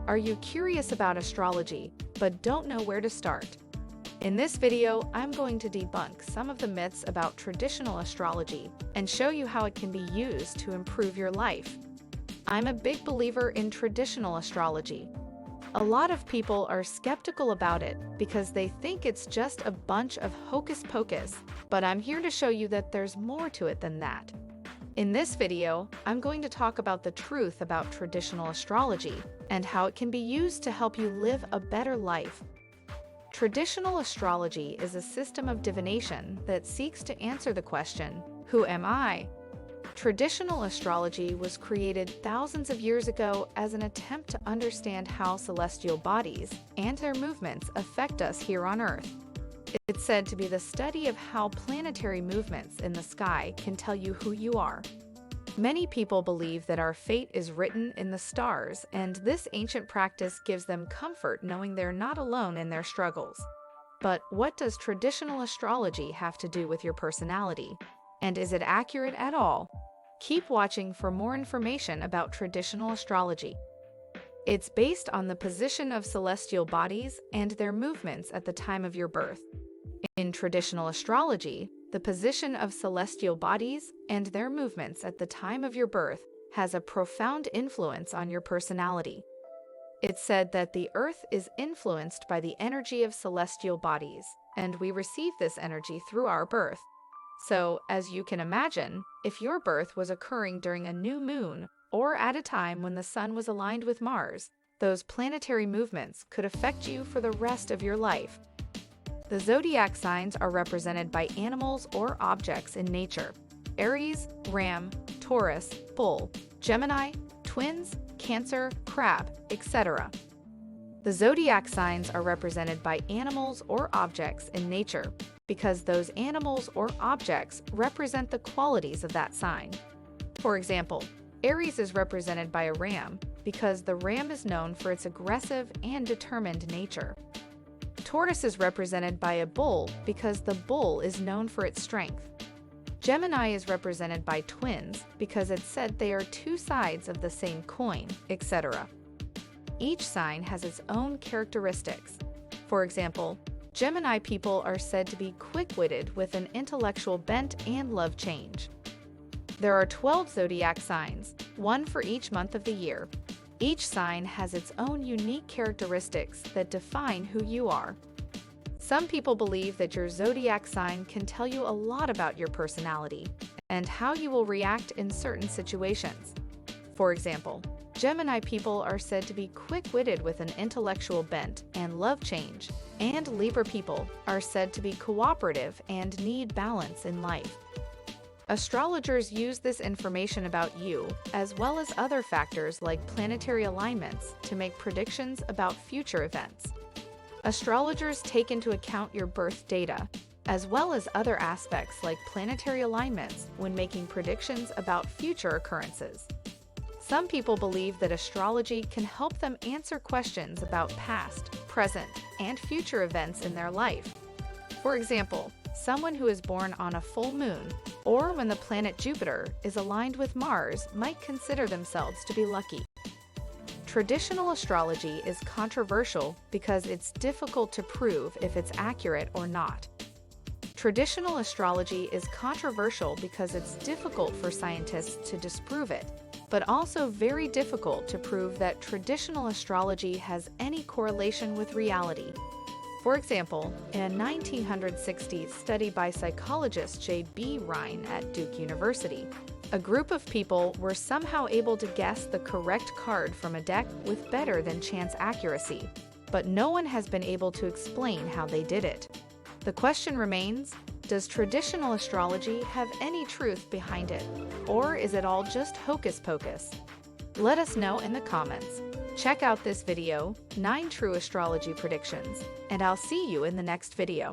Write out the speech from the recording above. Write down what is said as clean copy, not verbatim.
Are you curious about astrology, but don't know where to start? In this video, I'm going to debunk some of the myths about traditional astrology and show you how it can be used to improve your life. I'm a big believer in traditional astrology. A lot of people are skeptical about it because they think it's just a bunch of hocus-pocus, but I'm here to show you that there's more to it than that. In this video, I'm going to talk about the truth about traditional astrology and how it can be used to help you live a better life. Traditional astrology is a system of divination that seeks to answer the question, who am I? Traditional astrology was created thousands of years ago as an attempt to understand how celestial bodies and their movements affect us here on Earth. It's said to be the study of how planetary movements in the sky can tell you who you are. Many people believe that our fate is written in the stars, and this ancient practice gives them comfort knowing they're not alone in their struggles. But what does traditional astrology have to do with your personality? And is it accurate at all? Keep watching for more information about traditional astrology. It's based on the position of celestial bodies and their movements at the time of your birth. In traditional astrology, the position of celestial bodies and their movements at the time of your birth has a profound influence on your personality. It's said that the Earth is influenced by the energy of celestial bodies, and we receive this energy through our birth. So, as you can imagine, if your birth was occurring during a new moon or at a time when the sun was aligned with Mars, those planetary movements could affect you for the rest of your life. The zodiac signs are represented by animals or objects in nature: Aries, Ram, Taurus, Bull, Gemini, Twins, Cancer, Crab, etc. The zodiac signs are represented by animals or objects in nature because those animals or objects represent the qualities of that sign. For example, Aries is represented by a ram because the ram is known for its aggressive and determined nature. Taurus is represented by a bull because the bull is known for its strength. Gemini is represented by twins because it's said they are two sides of the same coin, etc. Each sign has its own characteristics. For example, Gemini people are said to be quick-witted with an intellectual bent and love change. There are 12 zodiac signs, one for each month of the year. Each sign has its own unique characteristics that define who you are. Some people believe that your zodiac sign can tell you a lot about your personality and how you will react in certain situations. For example, Gemini people are said to be quick-witted with an intellectual bent and love change, and Libra people are said to be cooperative and need balance in life. Astrologers use this information about you, as well as other factors like planetary alignments, to make predictions about future events. Astrologers take into account your birth data, as well as other aspects like planetary alignments when making predictions about future occurrences. Some people believe that astrology can help them answer questions about past, present, and future events in their life. For example, someone who is born on a full moon or when the planet Jupiter is aligned with Mars might consider themselves to be lucky. Traditional astrology is controversial because it's difficult to prove if it's accurate or not. Traditional astrology is controversial because it's difficult for scientists to disprove it, but also very difficult to prove that traditional astrology has any correlation with reality. For example, in a 1960s study by psychologist J.B. Rhine at Duke University, a group of people were somehow able to guess the correct card from a deck with better than chance accuracy, but no one has been able to explain how they did it. The question remains, does traditional astrology have any truth behind it, or is it all just hocus-pocus? Let us know in the comments. Check out this video, 9 True Astrology Predictions, and I'll see you in the next video.